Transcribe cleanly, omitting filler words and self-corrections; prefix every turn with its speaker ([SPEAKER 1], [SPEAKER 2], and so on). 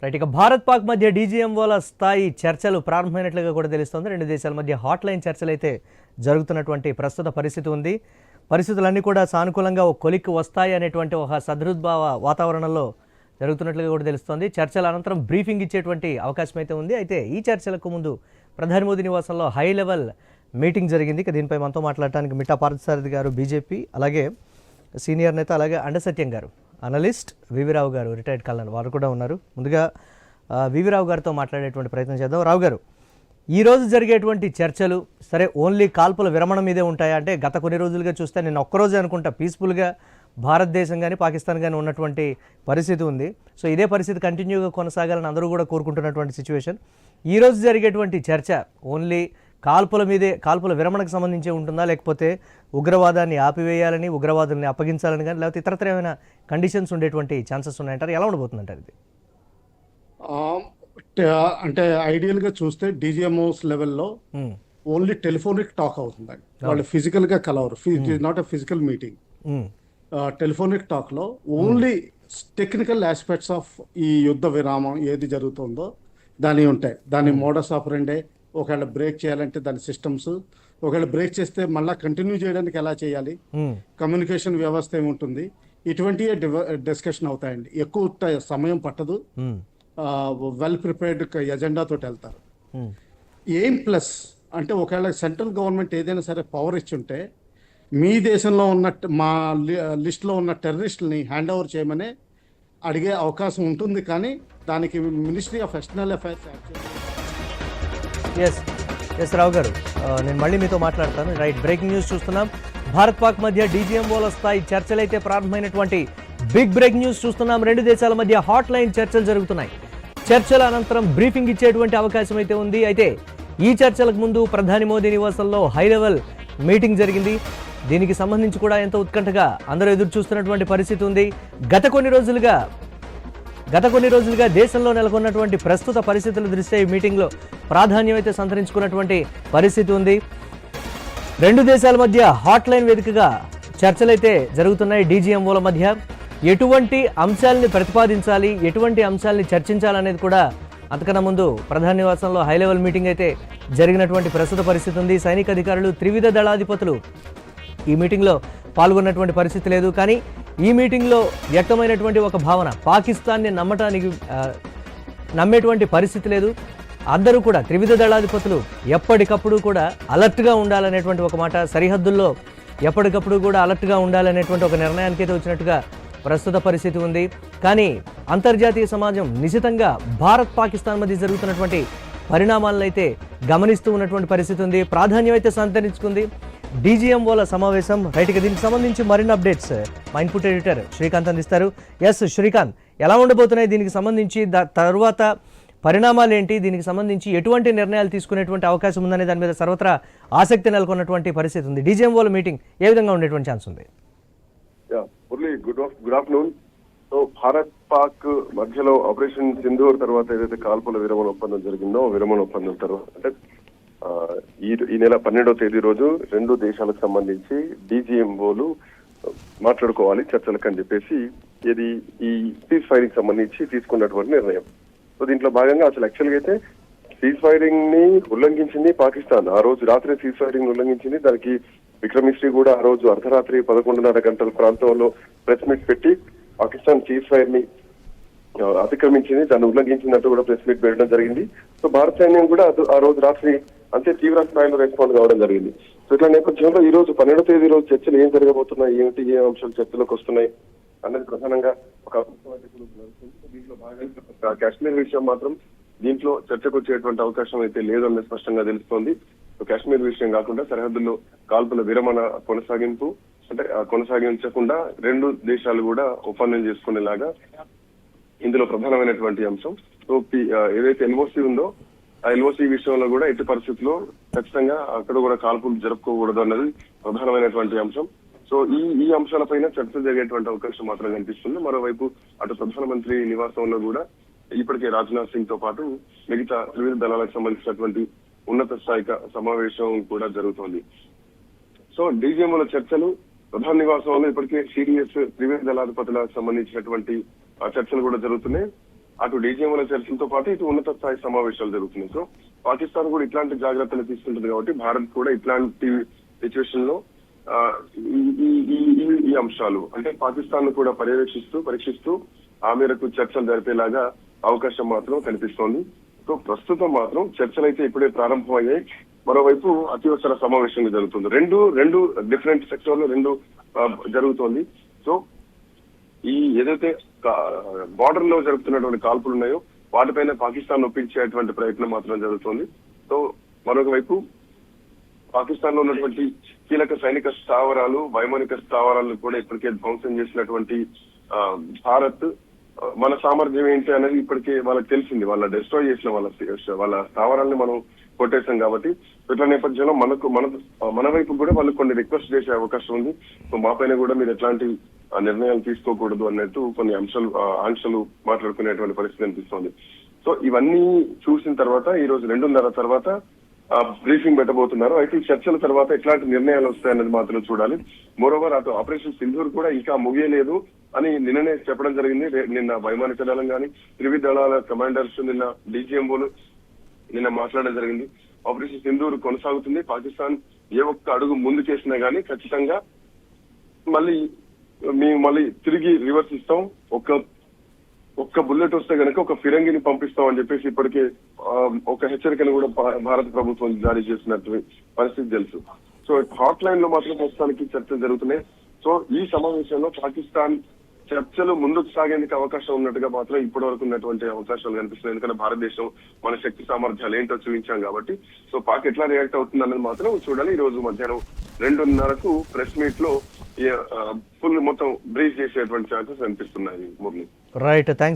[SPEAKER 1] Right. ఇక భారత్ పాక్ మధ్య డీజీఎంఓల స్థాయి చర్చలు ప్రారంభమైనట్లుగా కూడా తెలుస్తోంది. రెండు దేశాల మధ్య హాట్లైన్ చర్చలు అయితే జరుగుతున్నటువంటి ప్రస్తుత పరిస్థితి ఉంది. పరిస్థితులన్నీ కూడా సానుకూలంగా ఒక కొలిక్కి వస్తాయి అనేటువంటి ఒక సదృద్భావ వాతావరణంలో జరుగుతున్నట్లుగా కూడా తెలుస్తోంది. చర్చల అనంతరం బ్రీఫింగ్ ఇచ్చేటువంటి అవకాశం అయితే ఉంది. అయితే ఈ చర్చలకు ముందు ప్రధాని మోదీ నివాసంలో హై లెవెల్ మీటింగ్ జరిగింది. ఇక దీనిపై మనతో మాట్లాడటానికి మిట్టా పార్థసారథి గారు బీజేపీ, అలాగే సీనియర్ నేత, అలాగే అండసత్యం గారు అనలిస్ట్, వివిరావు గారు రిటైర్డ్ కల్నల్, వారు కూడా ఉన్నారు. ముందుగా వివిరావు గారితో మాట్లాడేటువంటి ప్రయత్నం చేద్దాం. రావు గారు, ఈరోజు జరిగేటువంటి చర్చలు సరే ఓన్లీ కాల్పుల విరమణ మీదే ఉంటాయా? అంటే గత కొన్ని రోజులుగా చూస్తే నేను ఒక్కరోజే అనుకుంటా పీస్ఫుల్గా భారతదేశం కానీ పాకిస్తాన్ కానీ ఉన్నటువంటి పరిస్థితి ఉంది. సో ఇదే పరిస్థితి కంటిన్యూగా కొనసాగాలని అందరూ కూడా కోరుకుంటున్నటువంటి సిచ్యువేషన్. ఈరోజు జరిగేటువంటి చర్చ ఓన్లీ కాల్పుల మీదే, కాల్పుల విరమణకు సంబంధించి ఉంటుందా, లేకపోతే ఉగ్రవాదాన్ని ఆపివేయాలని, ఉగ్రవాదుల్ని అప్పగించాలని కానీ, లేకపోతే ఇతరత్ర ఏమైనా కండిషన్స్ ఉండేటువంటి ఛాన్సెస్ ఉన్నాయంటారు? ఎలా ఉండబోతుందంటారు ఇది?
[SPEAKER 2] అంటే ఐడియల్గా చూస్తే డీజీఎంఓస్ లెవెల్లో ఓన్లీ టెలిఫోనిక్ టాక్ అవుతుందండి. వాళ్ళు ఫిజికల్గా కలవరు. It is not a physical meeting. Telephonic టాక్లో ఓన్లీ టెక్నికల్ ఆస్పెక్ట్స్ ఆఫ్ ఈ యుద్ధ విరామం ఏది జరుగుతుందో దాని ఉంటాయి. దాని మోడస్ ఆపరెండే, ఒకవేళ బ్రేక్ చేయాలంటే దాని సిస్టమ్స్, ఒకవేళ బ్రేక్ చేస్తే మళ్ళీ కంటిన్యూ చేయడానికి ఎలా చేయాలి, కమ్యూనికేషన్ వ్యవస్థ ఏముంటుంది, ఇటువంటి డిస్కషన్ అవుతాయండి. ఎక్కువ సమయం పట్టదు. వెల్ ప్రిపేర్డ్ ఎజెండా తోటి వెళ్తారు. ఏం ప్లస్ అంటే ఒకవేళ సెంట్రల్ గవర్నమెంట్ ఏదైనా సరే పవర్ ఇచ్చి ఉంటే మీ దేశంలో ఉన్న మా లిస్ట్లో ఉన్న టెర్రరిస్టులని హ్యాండ్ ఓవర్ చేయమని అడిగే అవకాశం ఉంటుంది. కానీ దానికి ministry of external affairs
[SPEAKER 1] S Rao గారు, నేను మళ్ళీ మీతో మాట్లాడతాను. రైట్, బ్రేకింగ్ న్యూస్ చూస్తున్నాం. భారత్ పాక్ మధ్య డీజీఎంఓల స్థాయి చర్చలైతే ప్రారంభమైనటువంటి బిగ్ బ్రేక్ న్యూస్ చూస్తున్నాం. రెండు దేశాల మధ్య హాట్ లైన్ చర్చలు జరుగుతున్నాయి. చర్చల అనంతరం బ్రీఫింగ్ ఇచ్చేటువంటి అవకాశం అయితే ఉంది. అయితే ఈ చర్చలకు ముందు ప్రధాని మోదీ నివాసంలో హై లెవెల్ మీటింగ్ జరిగింది. దీనికి సంబంధించి కూడా ఎంతో ఉత్కంఠగా అందరూ ఎదురు చూస్తున్నటువంటి పరిస్థితి ఉంది. గత కొన్ని రోజులుగా దేశంలో నెలకొన్నటువంటి ప్రస్తుత పరిస్థితుల దృష్ట్యా ఈ మీటింగ్లో ప్రాధాన్యం అయితే సంతరించుకున్నటువంటి పరిస్థితి ఉంది. రెండు దేశాల మధ్య హాట్ లైన్ వేదికగా చర్చలైతే జరుగుతున్నాయి. డీజీఎంఓల మధ్య ఎటువంటి అంశాలని ప్రతిపాదించాలి, ఎటువంటి అంశాలని చర్చించాలనేది కూడా అంతకన్నా ముందు ప్రధాని నివాసంలో హై లెవెల్ మీటింగ్ అయితే జరిగినటువంటి ప్రస్తుత పరిస్థితి ఉంది. సైనిక అధికారులు, త్రివిధ దళాధిపతులు ఈ మీటింగ్లో పాల్గొన్నటువంటి పరిస్థితి లేదు. కానీ ఈ మీటింగ్లో వ్యక్తమైనటువంటి ఒక భావన, పాకిస్తాన్ని నమ్మేటువంటి పరిస్థితి లేదు. అందరూ కూడా త్రివిధ దళాధిపతులు ఎప్పటికప్పుడు కూడా అలర్ట్గా ఉండాలనేటువంటి ఒక మాట, సరిహద్దుల్లో ఎప్పటికప్పుడు కూడా అలర్ట్గా ఉండాలనేటువంటి ఒక నిర్ణయానికి అయితే వచ్చినట్టుగా ప్రస్తుత పరిస్థితి ఉంది. కానీ అంతర్జాతీయ సమాజం నిశితంగా భారత్ పాకిస్తాన్ మధ్య జరుగుతున్నటువంటి పరిణామాలను అయితే గమనిస్తూ ఉన్నటువంటి పరిస్థితి ఉంది. ప్రాధాన్యం అయితే సంతరించుకుంది డీజీఎంఓల సమావేశం. రైట్గా దీనికి సంబంధించి మరిన్ని అప్డేట్స్ మా ఇన్పుట్ ఎడిటర్ శ్రీకాంత్ అందిస్తారు. ఎస్ శ్రీకాంత్, ఎలా ఉండబోతున్నాయి దీనికి సంబంధించి, తర్వాత పరిణామాలు ఏంటి, దీనికి సంబంధించి ఎటువంటి నిర్ణయాలు తీసుకునేటువంటి అవకాశం ఉందనే దాని మీద సర్వత్రా ఆసక్తి నెలకొన్నటువంటి పరిస్థితి ఉంది. డీజీఎంఓల మీటింగ్ ఏ విధంగా ఉండేటువంటి ఛాన్స్ ఉంది?
[SPEAKER 3] Murali, good afternoon. So Bharat Pak మధ్యలో ఆపరేషన్ సింధూర్ తర్వాత ఏదైతే కాల్పుల విరమణ ఒప్పందం జరిగిందో, విరమణ ఒప్పందం తర్వాత అంటే ఈ నెల 12వ తేదీ రోజు రెండు దేశాలకు సంబంధించి డీజీఎంఓలు మాట్లాడుకోవాలి చర్చలకు అని చెప్పేసి ఇది ఈ సీజ్ ఫైరింగ్ సంబంధించి తీసుకున్నటువంటి నిర్ణయం. సో దీంట్లో భాగంగా అసలు యాక్చువల్గా అయితే సీజ్ ఫైరింగ్ ని ఉల్లంఘించింది పాకిస్తాన్. ఆ రోజు రాత్రి సీజ్ ఫైరింగ్ ఉల్లంఘించింది. దానికి విక్రమ్ మిస్రీ కూడా ఆ రోజు అర్ధరాత్రి 11:30 గంటల ప్రాంతంలో ప్రెస్ మీట్ పెట్టి పాకిస్తాన్ సీజ్ ఫైర్ ని అతిక్రమించింది, దాన్ని ఉల్లంఘించినట్టు కూడా ప్రెస్ మీట్ పెట్టడం జరిగింది. సో భారత సైన్యం కూడా ఆ రోజు రాత్రి అంతే తీవ్ర స్థాయిలో రెస్పాండ్ కావడం జరిగింది. సో ఇట్లా నేపథ్యంలో ఈ రోజు 12వ తేదీ రోజు చర్చలు ఏం జరగబోతున్నాయి, ఏమిటి, ఏ అంశాలు చర్చలోకి వస్తున్నాయి అన్నది ప్రధానంగా ఒక దీంట్లో భాగంగా కాశ్మీర్ విషయం మాత్రం దీంట్లో చర్చకు వచ్చేటువంటి అవకాశం అయితే లేదన్నది స్పష్టంగా తెలుస్తోంది. సో కాశ్మీర్ విషయం కాకుండా సరిహద్దుల్లో కాల్పుల విరమణ కొనసాగింపు, అంటే కొనసాగించకుండా రెండు దేశాలు కూడా ఒప్పందం చేసుకునేలాగా ఇందులో ప్రధానమైనటువంటి అంశం. సో ఏదైతే ఎల్ఓసి ఉందో ఆ ఎల్ఓసి విషయంలో కూడా ఎట్టి పరిస్థితుల్లో ఖచ్చితంగా అక్కడ కూడా కాల్పులు జరుపుకోకూడదు అన్నది ప్రధానమైనటువంటి అంశం. సో ఈ అంశాలపైన చర్చ జరిగేటువంటి అవకాశం మాత్రం కనిపిస్తుంది. మరోవైపు అటు ప్రధానమంత్రి నివాసంలో కూడా ఇప్పటికే రాజ్నాథ్ సింగ్ తో పాటు మిగతా త్రివిధ దళాలకు సంబంధించినటువంటి ఉన్నత స్థాయి సమావేశం కూడా జరుగుతోంది. సో డీజీఎంఓల చర్చలు ప్రధాన నివాసంలో ఇప్పటికే సిడిఎస్ త్రివిధ దళాధిపతులకు సంబంధించినటువంటి చర్చలు కూడా జరుగుతున్నాయి. అటు డీజీఎంల చర్చలతో పాటు ఇటు ఉన్నత స్థాయి సమావేశాలు జరుగుతున్నాయి. సో పాకిస్తాన్ కూడా ఇట్లాంటి జాగ్రత్తలు తీసుకుంటుంది కాబట్టి భారత్ కూడా ఇట్లాంటి సిచ్యువేషన్ లో ఈ అంశాలు అంటే పాకిస్తాన్ ను కూడా పరీక్షిస్తూ ఆ మేరకు చర్చలు జరిపేలాగా అవకాశం మాత్రం కనిపిస్తోంది. సో ప్రస్తుతం మాత్రం చర్చలు అయితే ఇప్పుడే ప్రారంభమయ్యాయి. మరోవైపు అత్యవసర సమావేశంగా జరుగుతుంది. రెండు డిఫరెంట్ సెక్టర్ లో జరుగుతోంది. సో ఈ ఏదైతే బార్డర్ లో జరుగుతున్నటువంటి కాల్పులు ఉన్నాయో వాటిపైన పాకిస్తాన్ ఒప్పించేటువంటి ప్రయత్నం మాత్రం జరుగుతోంది. సో మరొక వైపు పాకిస్తాన్ లో ఉన్నటువంటి కీలక సైనిక స్థావరాలు, వైమానిక స్థావరాలను కూడా ఇప్పటికే ధ్వంసం చేసినటువంటి భారత్ మన సామర్థ్యం ఏంటి అనేది ఇప్పటికే వాళ్ళకి తెలిసింది. వాళ్ళ డిస్ట్రాయ్ చేసిన వాళ్ళ స్థావరాలను మనం కొట్టేశాం కాబట్టి ఇట్లా నేపథ్యంలో మన వైపు కూడా వాళ్ళు కొన్ని రిక్వెస్ట్ చేసే అవకాశం ఉంది. సో మా పైన కూడా మీరు ఎట్లాంటి నిర్ణయాలు తీసుకోకూడదు అన్నట్టు కొన్ని ఆంక్షలు మాట్లాడుకునేటువంటి పరిస్థితి అనిపిస్తోంది. సో ఇవన్నీ చూసిన తర్వాత ఈ రోజు 2:30 తర్వాత బ్రీఫింగ్ పెట్టబోతున్నారు. అయితే ఈ చర్చల తర్వాత ఎట్లాంటి నిర్ణయాలు వస్తాయన్నది మాత్రం చూడాలి. మోరోవర్ అటు ఆపరేషన్ సింధూర్ కూడా ఇంకా ముగియలేదు అని నిన్ననే చెప్పడం జరిగింది. నిన్న వైమానిక దళం కానీ త్రివిధ దళాల కమాండర్స్ నిన్న డీజీఎంఓలు నిన్న మాట్లాడడం జరిగింది. ఆపరేషన్ సింధూర్ కొనసాగుతుంది. పాకిస్తాన్ ఏ ఒక్క అడుగు ముందు చేసినా గానీ ఖచ్చితంగా మళ్ళీ తిరిగి రివర్స్ ఇస్తాం, ఒక్క బుల్లెట్ వస్తే గనక ఒక ఫిరంగిని పంపిస్తాం అని చెప్పేసి ఇప్పటికే ఒక హెచ్చరికను కూడా భారత ప్రభుత్వం జారీ చేసినట్టు పరిస్థితి తెలుసు. సో హాట్ లైన్ లో మాత్రం ప్రస్తుతానికి చర్చలు జరుగుతున్నాయి. సో ఈ సమావేశంలో పాకిస్తాన్ చర్చలు ముందుకు సాగేందుకు అవకాశం ఉన్నట్టుగా మాత్రం ఇప్పటి వరకు ఉన్నటువంటి అవకాశాలు కనిపిస్తున్నాయి. ఎందుకంటే భారతదేశం మన శక్తి సామర్థ్యాలు ఏంటో చూపించాం కాబట్టి. సో పాక్ ఎట్లా రియాక్ట్ అవుతుంది అన్నది మాత్రం చూడాలి. ఈ రోజు మధ్యాహ్నం 2:30కు ప్రెస్ మీట్ లో ఫుల్ మొత్తం బ్రీఫ్ చేసేటువంటి ఛాన్సెస్ కనిపిస్తున్నాయి. Murali,
[SPEAKER 1] right, thanks.